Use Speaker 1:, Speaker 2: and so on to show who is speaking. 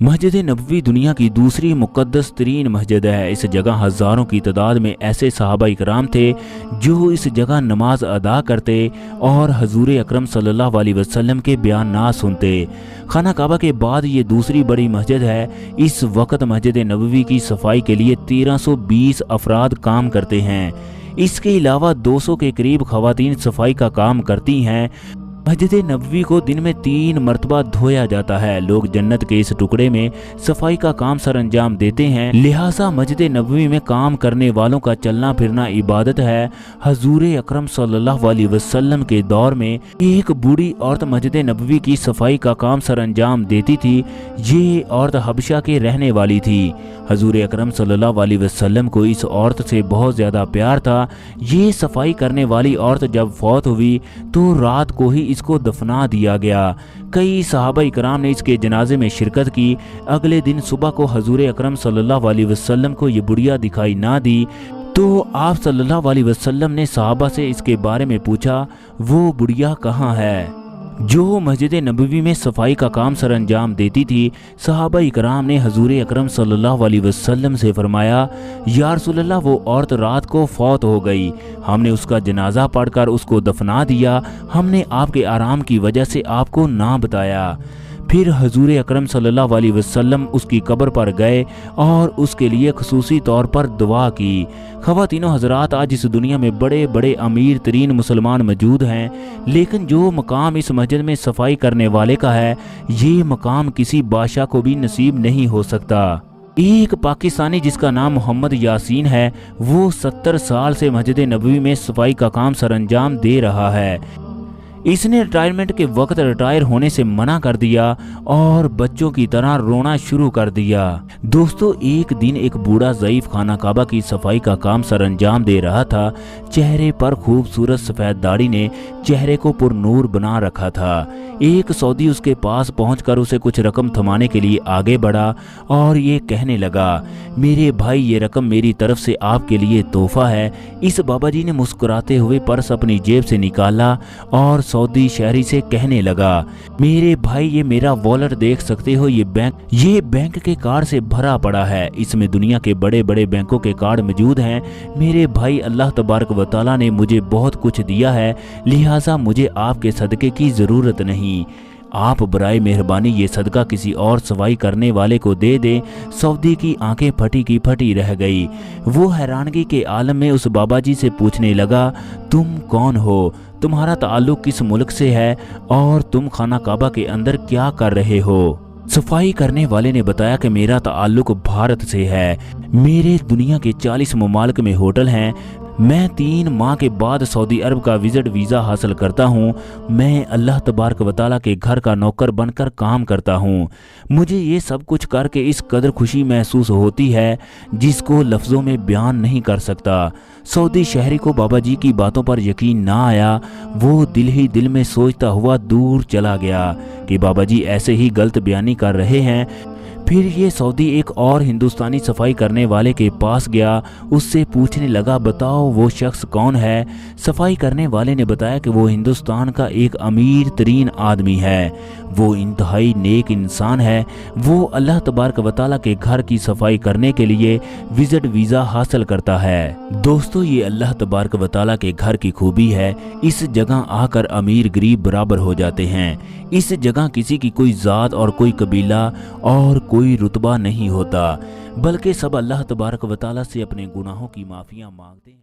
Speaker 1: مسجد نبوی دنیا کی دوسری مقدس ترین مسجد ہے۔ اس جگہ ہزاروں کی تعداد میں ایسے صحابہ اکرام تھے جو اس جگہ نماز ادا کرتے اور حضور اکرم صلی اللہ علیہ وسلم کے بیانات سنتے۔ خانہ کعبہ کے بعد یہ دوسری بڑی مسجد ہے۔ اس وقت مسجد نبوی کی صفائی کے لیے 1320 افراد کام کرتے ہیں۔ اس کے علاوہ 200 کے قریب خواتین صفائی کا کام کرتی ہیں۔ مسجد نبوی کو دن میں 3 مرتبہ دھویا جاتا ہے۔ لوگ جنت کے اس ٹکڑے میں صفائی کا کام سر انجام دیتے ہیں، لہٰذا مسجد نبوی میں کام کرنے والوں کا چلنا پھرنا عبادت ہے۔ حضور اکرم صلی اللہ علیہ وسلم کے دور میں ایک بوڑھی عورت مسجد نبوی کی صفائی کا کام سر انجام دیتی تھی۔ یہ عورت حبشہ کے رہنے والی تھی۔ حضور اکرم صلی اللہ علیہ وسلم کو اس عورت سے بہت زیادہ پیار تھا۔ یہ صفائی کرنے والی عورت جب فوت ہوئی تو رات کو ہی اس کو دفنا دیا گیا۔ کئی صحابہ اکرام نے اس کے جنازے میں شرکت کی۔ اگلے دن صبح کو حضور اکرم صلی اللہ علیہ وسلم کو یہ بڑھیا دکھائی نہ دی تو آپ صلی اللہ علیہ وسلم نے صحابہ سے اس کے بارے میں پوچھا، وہ بڑھیا کہاں ہے جو مسجد نبوی میں صفائی کا کام سر انجام دیتی تھی؟ صحابہ اکرام نے حضور اکرم صلی اللہ علیہ وسلم سے فرمایا، یا رسول اللہ، وہ عورت رات کو فوت ہو گئی، ہم نے اس کا جنازہ پڑھ کر اس کو دفنا دیا، ہم نے آپ کے آرام کی وجہ سے آپ کو نہ بتایا۔ پھر حضور اکرم صلی اللہ علیہ وسلم اس کی قبر پر گئے اور اس کے لیے خصوصی طور پر دعا کی۔ خواتین و حضرات، آج اس دنیا میں بڑے بڑے امیر ترین مسلمان موجود ہیں، لیکن جو مقام اس مسجد میں صفائی کرنے والے کا ہے، یہ مقام کسی بادشاہ کو بھی نصیب نہیں ہو سکتا۔ ایک پاکستانی جس کا نام محمد یاسین ہے، وہ 70 سال سے مسجد نبوی میں صفائی کا کام سر انجام دے رہا ہے۔ اس نے ریٹائرمنٹ کے وقت ریٹائر ہونے سے منع کر دیا اور بچوں کی طرح رونا شروع کر دیا۔ دوستو، ایک دن ایک بوڑھا ضعیف خانہ کعبہ کی صفائی کا کام سر انجام دے رہا تھا۔ چہرے پر خوبصورت سفید داڑھی نے چہرے کو پر نور بنا رکھا تھا۔ ایک سعودی اس کے پاس پہنچ کر اسے کچھ رقم تھمانے کے لیے آگے بڑھا اور یہ کہنے لگا، میرے بھائی، یہ رقم میری طرف سے آپ کے لیے تحفہ ہے۔ اس بابا جی نے مسکراتے ہوئے پرس اپنی جیب سے نکالا اور سعودی شہری سے کہنے لگا، میرے بھائی، یہ میرا والٹ دیکھ سکتے ہو، یہ بینک کے کارڈ سے بھرا پڑا ہے، اس میں دنیا کے بڑے بڑے بینکوں کے کارڈ موجود ہیں۔ میرے بھائی، اللہ تبارک و تعالیٰ نے مجھے بہت کچھ دیا ہے، لہٰذا مجھے آپ کے صدقے کی ضرورت نہیں۔ آپ برائے مہربانی یہ صدقہ کسی اور صفائی کرنے والے کو دے دیں۔ سعودی کی آنکھیں پھٹی کی پھٹی رہ گئی۔ وہ حیرانگی کے عالم میں اس بابا جی سے پوچھنے لگا، تم کون ہو؟ تمہارا تعلق کس ملک سے ہے اور تم خانہ کعبہ کے اندر کیا کر رہے ہو؟ صفائی کرنے والے نے بتایا کہ میرا تعلق بھارت سے ہے، میرے دنیا کے 40 ممالک میں ہوٹل ہیں، میں 3 ماہ کے بعد سعودی عرب کا وزٹ ویزا حاصل کرتا ہوں، میں اللہ تبارک و تعالیٰ کے گھر کا نوکر بن کر کام کرتا ہوں۔ مجھے یہ سب کچھ کر کے اس قدر خوشی محسوس ہوتی ہے جس کو لفظوں میں بیان نہیں کر سکتا۔ سعودی شہری کو بابا جی کی باتوں پر یقین نہ آیا۔ وہ دل ہی دل میں سوچتا ہوا دور چلا گیا کہ بابا جی ایسے ہی غلط بیانی کر رہے ہیں۔ پھر یہ سعودی ایک اور ہندوستانی صفائی کرنے والے کے پاس گیا، اس سے پوچھنے لگا، بتاؤ وہ شخص کون ہے؟ صفائی کرنے والے نے بتایا کہ وہ ہندوستان کا ایک امیر ترین آدمی ہے، وہ انتہائی نیک انسان ہے، وہ اللہ تبارک و تعالیٰ کے گھر کی صفائی کرنے کے لیے وزٹ ویزا حاصل کرتا ہے۔ دوستو، یہ اللہ تبارک و تعالیٰ کے گھر کی خوبی ہے، اس جگہ آ کر امیر غریب برابر ہو جاتے ہیں۔ اس جگہ کسی کی کوئی ذات اور کوئی قبیلہ اور کوئی رتبہ نہیں ہوتا، بلکہ سب اللہ تبارک و تعالیٰ سے اپنے گناہوں کی معافیاں مانگتے ہیں۔